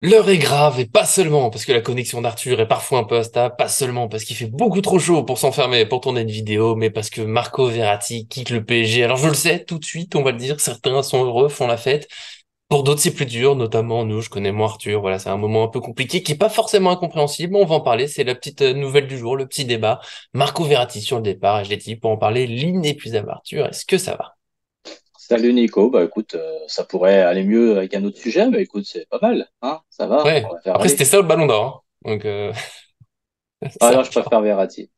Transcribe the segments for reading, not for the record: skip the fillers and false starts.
L'heure est grave et pas seulement parce que la connexion d'Arthur est parfois un peu instable, pas seulement parce qu'il fait beaucoup trop chaud pour s'enfermer pour tourner une vidéo, mais parce que Marco Verratti quitte le PSG. Alors je le sais, tout de suite, on va le dire, certains sont heureux, font la fête. Pour d'autres, c'est plus dur, notamment nous, je connais moi Arthur, voilà, c'est un moment un peu compliqué qui est pas forcément incompréhensible, mais on va en parler, c'est la petite nouvelle du jour, le petit débat. Marco Verratti sur le départ, et je l'ai dit, pour en parler, l'inépuisable Arthur, est-ce que ça va? Salut Nico, bah écoute, ça pourrait aller mieux avec un autre sujet, mais écoute, c'est pas mal, hein, ça va, on Ouais, va faire après aller. c'était ça le ballon d'or, hein. Donc Ah ça non, je préfère Verratti.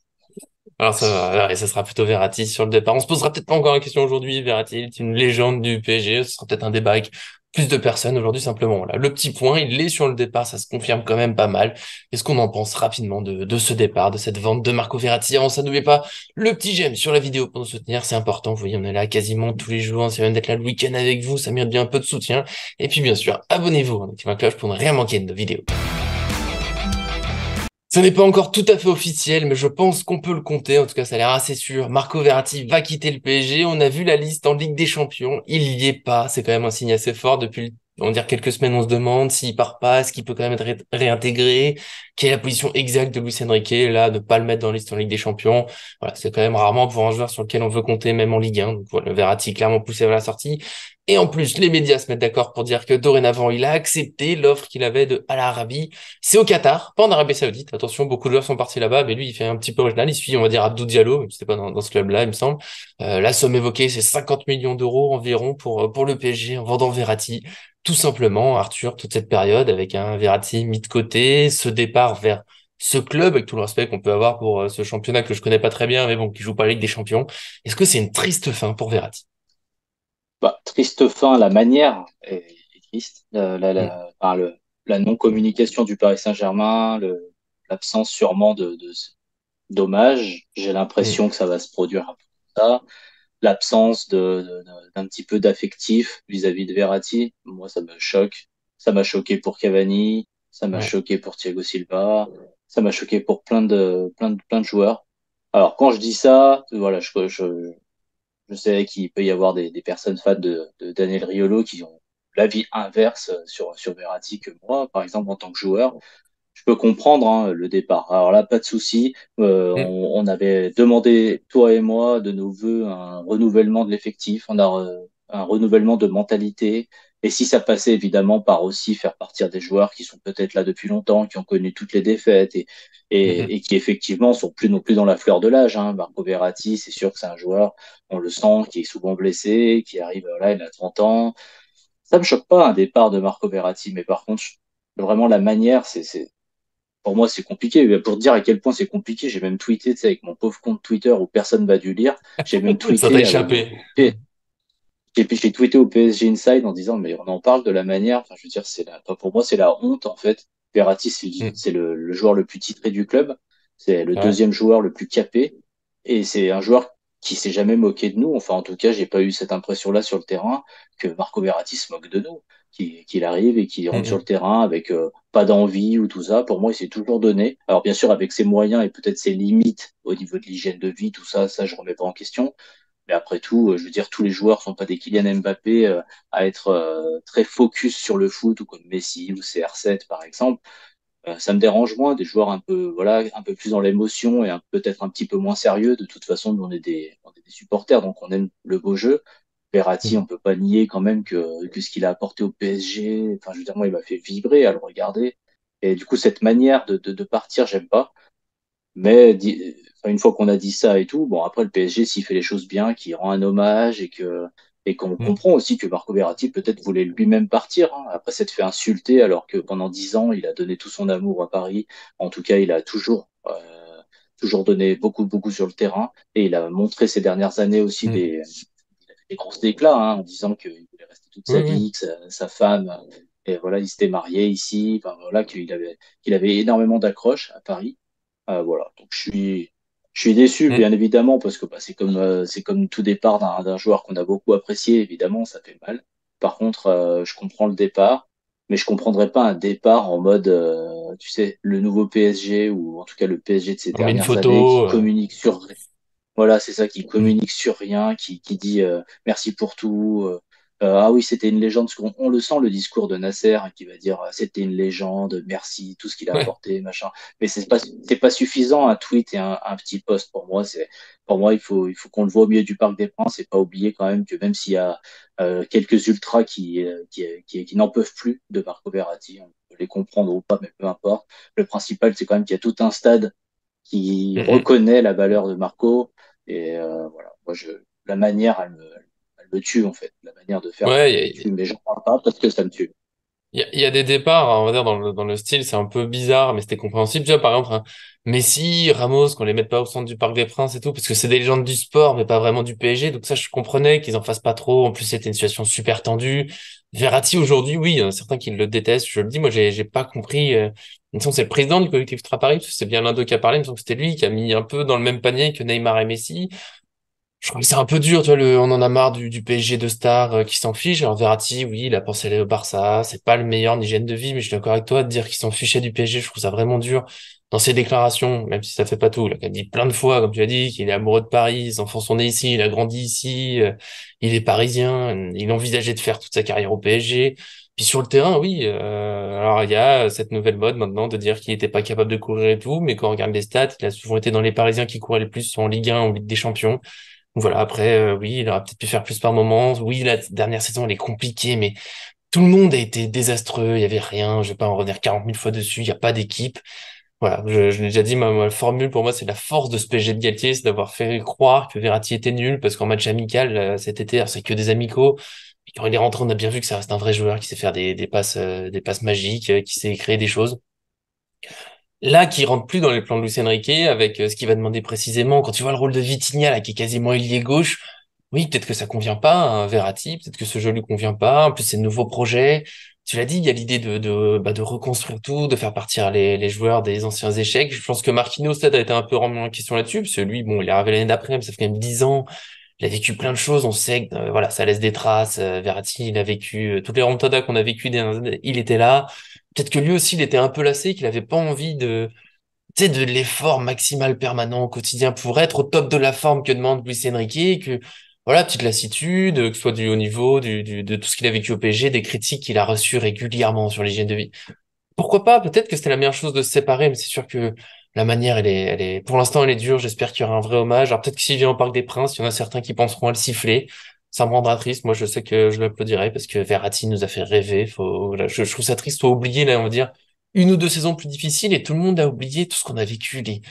Alors ça va, ouais, ça sera plutôt Verratti sur le départ. On se posera peut-être pas encore la question aujourd'hui. Verratti est une légende du PSG. Ce sera peut-être un débat avec plus de personnes aujourd'hui simplement. Voilà. Le petit point, il est sur le départ. Ça se confirme quand même pas mal. Qu'est-ce qu'on en pense rapidement de ce départ, de cette vente de Marco Verratti? Avant ça, n'oubliez pas le petit j'aime sur la vidéo pour nous soutenir. C'est important. Vous voyez, on est là quasiment tous les jours. C'est même d'être là le week-end avec vous. Ça mérite bien un peu de soutien. Et puis bien sûr, abonnez-vous. Activez la cloche pour ne rien manquer de nos vidéos. Ce n'est pas encore tout à fait officiel, mais je pense qu'on peut le compter. En tout cas, ça a l'air assez sûr. Marco Verratti va quitter le PSG. On a vu la liste en Ligue des Champions. Il y est pas. C'est quand même un signe assez fort. Depuis, on va dire, quelques semaines, on se demande s'il part pas, est-ce qu'il peut quand même être réintégré? Quelle est la position exacte de Luis Enrique? Là, ne pas le mettre dans la liste en Ligue des Champions. Voilà, c'est quand même rarement pour un joueur sur lequel on veut compter, même en Ligue 1. Donc voilà, Verratti clairement poussé vers la sortie. Et en plus, les médias se mettent d'accord pour dire que dorénavant, il a accepté l'offre qu'il avait de Al Arabi. C'est au Qatar, pas en Arabie Saoudite. Attention, beaucoup de joueurs sont partis là-bas, mais lui, il fait un petit peu original. Il suit, on va dire, Abdou Diallo, même si c'est pas dans ce club-là, il me semble. La somme évoquée, c'est 50 millions d'euros environ pour le PSG en vendant Verratti. Tout simplement, Arthur, toute cette période avec un Verratti mis de côté, ce départ vers ce club, avec tout le respect qu'on peut avoir pour ce championnat que je connais pas très bien, mais bon, qui joue pas la Ligue des Champions. Est-ce que c'est une triste fin pour Verratti? Bah, triste fin, la manière est triste, Hmm, enfin, la non-communication du Paris Saint-Germain, l'absence sûrement de dommages, j'ai hmm, l'impression que ça va se produire un peu comme ça, l'absence d'un petit peu d'affectif vis-à-vis de Verratti, moi ça me choque, ça m'a choqué pour Cavani, ça m'a ouais. choqué pour Thiago Silva, ça m'a choqué pour plein de joueurs. Alors quand je dis ça, voilà, je sais qu'il peut y avoir des personnes fans de Daniel Riolo qui ont l'avis inverse sur Verratti que moi, par exemple en tant que joueur. Je peux comprendre hein, le départ. Alors là, pas de souci. Hmm, On avait demandé, toi et moi, de nos voeux, un renouvellement de l'effectif, un renouvellement de mentalité. Et si ça passait évidemment par aussi faire partir des joueurs qui sont peut-être là depuis longtemps, qui ont connu toutes les défaites hmm, hmm. et qui effectivement sont plus non plus dans la fleur de l'âge. Hein. Marco Verratti, c'est sûr que c'est un joueur, on le sent, qui est souvent blessé, qui arrive là, il a 30 ans. Ça me choque pas un départ de Marco Verratti, mais par contre, vraiment la manière, pour moi, c'est compliqué. Pour te dire à quel point c'est compliqué, j'ai même tweeté, tu sais, avec mon pauvre compte Twitter où personne va dû lire. J'ai même Ça t'a tweeté échappé. j'ai tweeté au PSG Inside en disant, mais on en parle de la manière. Enfin, je veux dire, pour moi, c'est la honte, en fait. Verratti, Hmm, c'est le joueur le plus titré du club. C'est le ouais. deuxième joueur le plus capé. Et c'est un joueur qui s'est jamais moqué de nous. Enfin, en tout cas, j'ai pas eu cette impression-là sur le terrain que Marco Verratti se moque de nous. Qu'il arrive et qu'il Hmm, rentre sur le hmm. terrain avec pas d'envie ou tout ça. Pour moi, il s'est toujours donné. Alors, bien sûr, avec ses moyens et peut-être ses limites au niveau de l'hygiène de vie, tout ça, ça, je remets pas en question. Mais après tout, je veux dire, tous les joueurs sont pas des Kylian Mbappé à être très focus sur le foot ou comme Messi ou CR7 par exemple. Ça me dérange moins des joueurs un peu, voilà, un peu plus dans l'émotion et peut-être un petit peu moins sérieux. De toute façon, nous, on est des supporters, donc on aime le beau jeu. Verratti, on peut pas nier quand même que ce qu'il a apporté au PSG, enfin, je veux dire, moi, il m'a fait vibrer à le regarder. Et du coup, cette manière de partir, j'aime pas. Mais enfin, une fois qu'on a dit ça et tout, bon, après le PSG, s'il fait les choses bien, qu'il rend un hommage et qu'on Hmm. comprend aussi que Marco Verratti peut-être voulait lui-même partir, hein, après s'être fait insulter alors que pendant 10 ans, il a donné tout son amour à Paris. En tout cas, il a toujours donné beaucoup sur le terrain et il a montré ces dernières années aussi Hmm. des grosses déclats hein, en disant qu'il voulait rester toute Oui, sa oui. vie, que sa femme, et voilà, il s'était marié ici, enfin, voilà, qu'il avait énormément d'accroches à Paris. Voilà. Donc je suis déçu, Hmm. bien évidemment, parce que bah, c'est comme tout départ d'un joueur qu'on a beaucoup apprécié, évidemment, ça fait mal. Par contre, je comprends le départ, mais je comprendrais pas un départ en mode, tu sais, le nouveau PSG, ou en tout cas le PSG de ces On met une dernières années, qui photo. communique voilà, c'est ça, qui Hmm. communique sur rien, qui dit merci pour tout. Ah oui, c'était une légende, parce qu'on on le sent, le discours de Nasser, hein, qui va dire c'était une légende, merci, tout ce qu'il a Ouais. apporté, machin. Mais c'est pas suffisant, un tweet et un petit post pour moi. Pour moi, il faut qu'on le voit au milieu du Parc des Princes et pas oublier quand même que même s'il y a quelques ultras qui n'en peuvent plus de Marco Verratti, on peut les comprendre ou pas, mais peu importe. Le principal, c'est quand même qu'il y a tout un stade qui Mm, reconnaît la valeur de Marco. Et voilà, la manière, elle me tue en fait. La manière de mm. faire Ouais, me tue, mais j'en parle pas parce que ça me tue. il y a des départs, hein, on va dire, dans le style, c'est un peu bizarre, mais c'était compréhensible. Tu vois, par exemple, hein, Messi, Ramos, qu'on les mette pas au centre du Parc des Princes et tout, parce que c'est des légendes du sport, mais pas vraiment du PSG. Donc ça, je comprenais qu'ils en fassent pas trop. En plus, c'était une situation super tendue. Verratti, aujourd'hui, oui, il y en a certains qui le détestent. Je le dis, moi, j'ai pas compris. Il me semble que c'est le président du collectif Ultra Paris, parce que c'est bien l'un d'eux qui a parlé. Il me semble que c'était lui qui a mis un peu dans le même panier que Neymar et Messi. Je crois que c'est un peu dur, tu vois, on en a marre du PSG de stars qui s'en fiche. Alors Verratti, oui, il a pensé aller au Barça, c'est pas le meilleur en hygiène de vie, mais je suis d'accord avec toi de dire qu'il s'en fichait du PSG, je trouve ça vraiment dur dans ses déclarations, même si ça fait pas tout. Il a dit plein de fois, comme tu as dit, qu'il est amoureux de Paris, ses enfants sont nés ici, il a grandi ici, il est parisien, il envisageait de faire toute sa carrière au PSG. Puis sur le terrain, oui, alors il y a cette nouvelle mode maintenant de dire qu'il était pas capable de courir et tout, mais quand on regarde les stats, il a souvent été dans les Parisiens qui couraient le plus, soit en Ligue 1 ou en Ligue des Champions. Voilà, après, oui, il aurait peut-être pu faire plus par moment. Oui, la dernière saison, elle est compliquée, mais tout le monde a été désastreux. Il y avait rien. Je vais pas en revenir 40 000 fois dessus. Il n'y a pas d'équipe. Voilà, je l'ai déjà dit, ma formule pour moi, c'est la force de ce PSG de Galtier, c'est d'avoir fait croire que Verratti était nul, parce qu'en match amical, cet été, alors, c'est que des amicaux. Et quand il est rentré, on a bien vu que ça reste un vrai joueur qui sait faire des passes magiques, qui sait créer des choses. Là, qui rentre plus dans les plans de Luis Enrique avec ce qu'il va demander précisément. Quand tu vois le rôle de Vitinha, là, qui est quasiment ailier gauche, oui, peut-être que ça convient pas à un Verratti, peut-être que ce jeu lui convient pas. En plus, c'est de nouveaux projets. Tu l'as dit, il y a l'idée de reconstruire tout, de faire partir les joueurs des anciens échecs. Je pense que Marquinhos, peut-être, a été un peu remis en question là-dessus, parce que lui, bon, il est arrivé l'année d'après, mais ça fait quand même 10 ans. Il a vécu plein de choses. On sait que, voilà, ça laisse des traces. Verratti, il a vécu toutes les remontadas qu'on a vécues, il était là. Peut-être que lui aussi, il était un peu lassé, qu'il avait pas envie tu sais, de l'effort maximal permanent au quotidien pour être au top de la forme que demande Luis Enrique, que voilà, petite lassitude, que ce soit du haut niveau, de tout ce qu'il a vécu au PSG, des critiques qu'il a reçues régulièrement sur l'hygiène de vie. Pourquoi pas? Peut-être que c'était la meilleure chose de se séparer, mais c'est sûr que la manière, pour l'instant, elle est dure. J'espère qu'il y aura un vrai hommage. Alors peut-être que s'il vient au Parc des Princes, il y en a certains qui penseront à le siffler. Ça me rendra triste. Moi, je sais que je l'applaudirai parce que Verratti nous a fait rêver. Voilà, je trouve ça triste. Faut oublier, là, on va dire, une ou deux saisons plus difficiles et tout le monde a oublié tout ce qu'on a vécu, des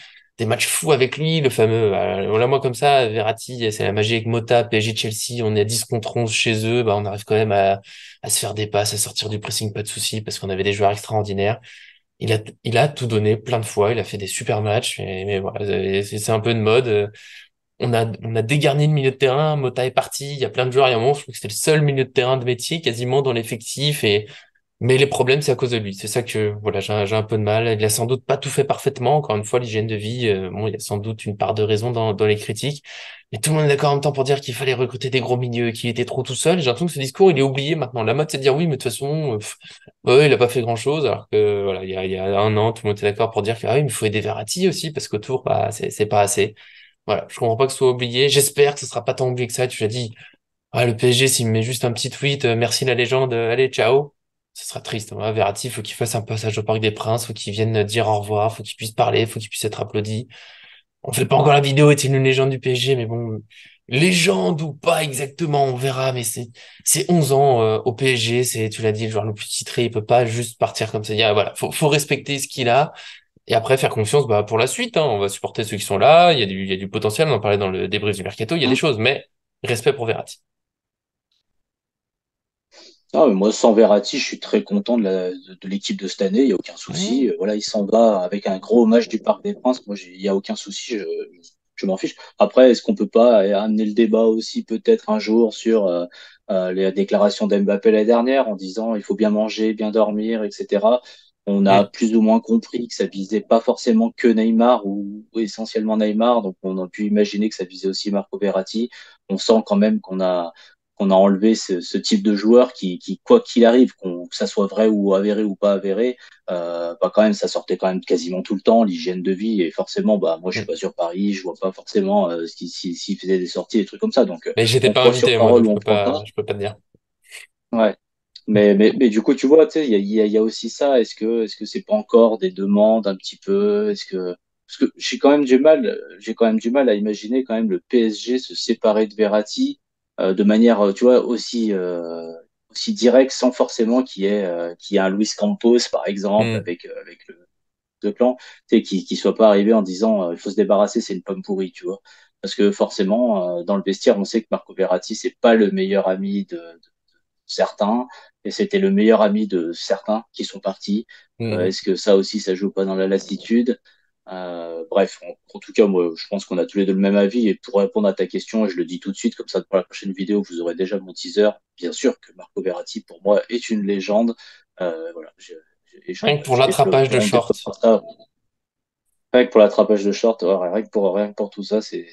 matchs fous avec lui, le fameux, voilà, moi, comme ça, Verratti, c'est la magie avec Mota, PSG, Chelsea. On est à 10 contre 11 chez eux. Bah, on arrive quand même à se faire des passes, à sortir du pressing, pas de souci, parce qu'on avait des joueurs extraordinaires. Il a tout donné plein de fois, il a fait des super matchs, mais voilà, c'est un peu de mode. On a dégarni le milieu de terrain, Mota est parti, il y a plein de joueurs, il y a un moment, je trouve que c'était le seul milieu de terrain de métier quasiment dans l'effectif, mais les problèmes, c'est à cause de lui. C'est ça que, voilà, j'ai un peu de mal. Il a sans doute pas tout fait parfaitement. Encore une fois, l'hygiène de vie, bon, il y a sans doute une part de raison dans les critiques. Mais tout le monde est d'accord en même temps pour dire qu'il fallait recruter des gros milieux, qu'il était trop tout seul. J'ai l'impression que ce discours, il est oublié maintenant. La mode, c'est de dire oui, mais de toute façon, ouais, il a pas fait grand-chose. Alors que, voilà, il y a un an, tout le monde était d'accord pour dire que, ah oui, mais il faut aider Verratti aussi, parce qu'autour, bah, c'est pas assez. Voilà. Je comprends pas que ce soit oublié. J'espère que ce sera pas tant oublié que ça. Tu l'as dit. Ah, le PSG, s'il me met juste un petit tweet, merci la légende, allez, ciao, ce sera triste. Voilà, Verratti, faut qu'il fasse un passage au Parc des Princes, faut qu'il vienne dire au revoir, faut qu'il puisse parler, faut qu'il puisse être applaudi. On fait pas encore la vidéo, est-il une légende du PSG, mais bon, légende ou pas exactement, on verra, mais c'est 11 ans au PSG, tu l'as dit, le joueur le plus titré, il peut pas juste partir comme ça. Voilà, faut respecter ce qu'il a. Et après, faire confiance bah, pour la suite. Hein. On va supporter ceux qui sont là. Il y a du potentiel. On en parlait dans le débrief du Mercato. Il y a des choses, mais respect pour Verratti. Ah, mais moi, sans Verratti, je suis très content de l'équipe de cette année. Il n'y a aucun souci. Mmh. Voilà, il s'en va avec un gros hommage du Parc des Princes. Moi, il n'y a aucun souci. Je m'en fiche. Après, est-ce qu'on peut pas amener le débat aussi peut-être un jour sur les déclarations d'Mbappé l'année dernière en disant il faut bien manger, bien dormir, etc. On a Mm. plus ou moins compris que ça visait pas forcément que Neymar ou essentiellement Neymar. Donc, on a pu imaginer que ça visait aussi Marco Verratti. On sent quand même qu'on a enlevé ce type de joueur quoi qu'il arrive, que ça soit vrai ou avéré ou pas avéré, bah quand même, ça sortait quand même quasiment tout le temps, l'hygiène de vie, et forcément, bah moi je suis Mm. pas sur Paris, je vois pas forcément s'il faisait des sorties, des trucs comme ça. Donc Mais j'étais on pas croit sur invité, moi, donc parole ou on croit pas. je peux pas te dire. Ouais. Mais du coup, tu vois, tu sais, il y a aussi ça. Est-ce que c'est pas encore des demandes un petit peu? Parce que j'ai quand même du mal à imaginer quand même le PSG se séparer de Verratti de manière, tu vois, aussi directe, sans forcément qu'il y ait un Luis Campos, par exemple, Hmm, avec le clan, tu sais, qui soit pas arrivé en disant il faut se débarrasser, c'est une pomme pourrie, tu vois. Parce que forcément, dans le vestiaire, on sait que Marco Verratti, c'est pas le meilleur ami de certains, et c'était le meilleur ami de certains qui sont partis. hmm, Est-ce que ça aussi, ça joue pas dans la lassitude? Bref, en tout cas, moi, je pense qu'on a tous les deux le même avis. Et pour répondre à ta question, et je le dis tout de suite, comme ça, pour la prochaine vidéo, vous aurez déjà mon teaser. Bien sûr que Marco Verratti, pour moi, est une légende. Voilà, et Rien que pour et l'attrapage de on short. développera ça. Rien que pour l'attrapage de short, ouais, rien que pour tout ça, c'est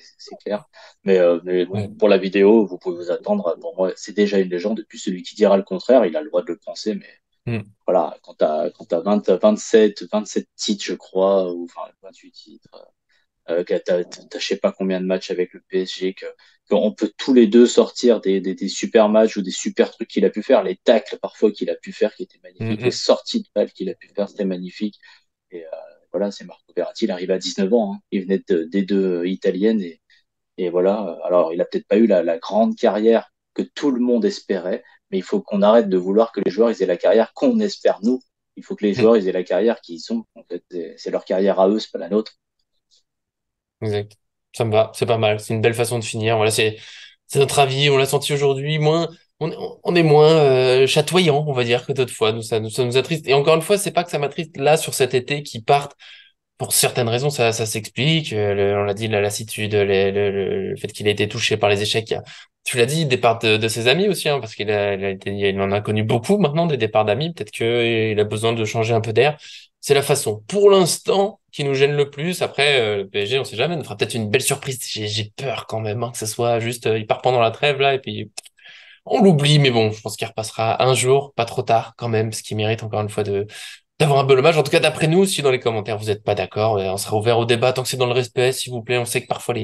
clair. Mais bon, Ouais. pour la vidéo, vous pouvez vous attendre. Pour moi, c'est déjà une légende. Et puis celui qui dira le contraire, il a le droit de le penser. Mais Hmm, voilà, quand t'as 27 titres, je crois, ou enfin 28 titres, que je sais pas combien de matchs avec le PSG, qu'on peut tous les deux sortir des super matchs ou des super trucs qu'il a pu faire, les tacles parfois qu'il a pu faire qui étaient hmm, magnifiques, les hmm, sorties de balles qu'il a pu faire, c'était magnifique. Et voilà, c'est Marco Verratti, il arrive à 19 ans, hein. Il venait des deux italiennes et voilà. Alors, il a peut-être pas eu la grande carrière que tout le monde espérait, mais il faut qu'on arrête de vouloir que les joueurs ils aient la carrière qu'on espère nous. Il faut que les hmm. joueurs ils aient la carrière qu'ils sont. En fait, c'est leur carrière à eux, c'est pas la nôtre. Exact. Ça me va, c'est pas mal. C'est une belle façon de finir. Voilà, c'est notre avis. On l'a senti aujourd'hui. On est moins chatoyant, on va dire, que d'autres fois. Ça nous attriste. Et encore une fois, c'est pas que ça m'attriste là sur cet été qui part. Pour certaines raisons, ça s'explique. On l'a dit, la lassitude, le fait qu'il ait été touché par les échecs. Tu l'as dit, départ de ses amis aussi, hein, parce il en a connu beaucoup maintenant, des départs d'amis. Peut-être qu'il a besoin de changer un peu d'air. C'est la façon, pour l'instant, qui nous gêne le plus. Après, le PSG, on sait jamais, on fera peut-être une belle surprise. J'ai peur quand même, hein, que ce soit juste, il part pendant la trêve, là, et puis on l'oublie. Mais bon, je pense qu'il repassera un jour, pas trop tard, quand même, ce qui mérite encore une fois d'avoir un bon hommage. En tout cas, d'après nous, si dans les commentaires vous n'êtes pas d'accord, on sera ouvert au débat tant que c'est dans le respect, s'il vous plaît. On sait que parfois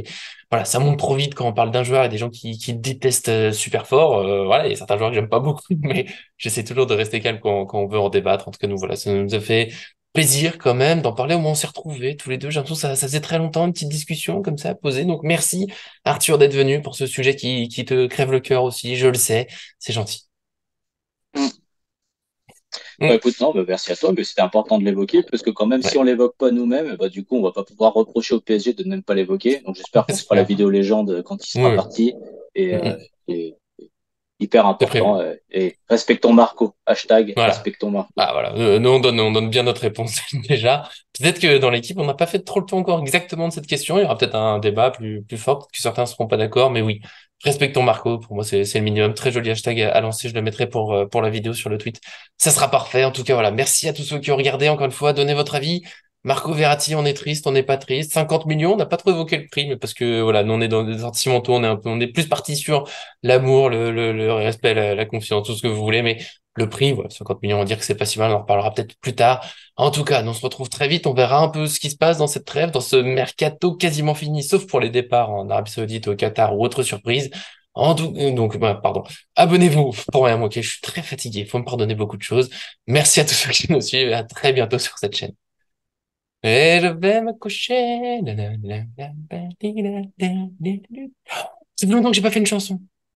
voilà, ça monte trop vite quand on parle d'un joueur et des gens qui détestent super fort. Voilà, il y a certains joueurs que j'aime pas beaucoup, mais j'essaie toujours de rester calme quand on veut en débattre. En tout cas, nous, voilà, ça nous a fait plaisir quand même d'en parler. Au moins, on s'est retrouvés tous les deux. J'ai l'impression que ça faisait très longtemps, une petite discussion comme ça à poser. Donc, merci Arthur d'être venu pour ce sujet qui te crève le cœur aussi. Je le sais. C'est gentil. Bah, Mm. écoute, non, bah, merci à toi, mais c'était important de l'évoquer, parce que quand même, si Ouais, on l'évoque pas nous-mêmes, bah, du coup, on va pas pouvoir reprocher au PSG de ne même pas l'évoquer. Donc, j'espère qu'on se c'est fera la clair. vidéo légende quand il Oui, sera oui. parti. Et, Mm, euh, mm. et hyper C'est important. prévu. Et respectons Marco. Hashtag Voilà. respectons Marco. Ah voilà, nous on donne bien notre réponse déjà. Peut-être que dans l'équipe, on n'a pas fait trop le tour encore exactement de cette question. Il y aura peut-être un débat plus fort, peut-être que certains ne seront pas d'accord, mais oui, respectons Marco. Pour moi, c'est le minimum. Très joli hashtag à lancer. Je le mettrai pour la vidéo sur le tweet. Ça sera parfait. En tout cas, voilà. Merci à tous ceux qui ont regardé. Encore une fois, donnez votre avis. Marco Verratti, on est triste, on n'est pas triste. 50 millions, on n'a pas trop évoqué le prix, mais parce que voilà, nous on est dans des sentimentaux, on est plus parti sur l'amour, le respect, la confiance, tout ce que vous voulez, mais le prix, voilà, 50 millions, on va dire que c'est pas si mal, on en reparlera peut-être plus tard. En tout cas, nous, on se retrouve très vite, on verra un peu ce qui se passe dans cette trêve, dans ce mercato quasiment fini, sauf pour les départs en Arabie Saoudite, au Qatar ou autre surprise. Donc, bah, pardon. Abonnez-vous pour rien manquer, je suis très fatigué, il faut me pardonner beaucoup de choses. Merci à tous ceux qui nous suivent et à très bientôt sur cette chaîne. Et je vais me coucher. Ça fait longtemps que j'ai pas fait une chanson.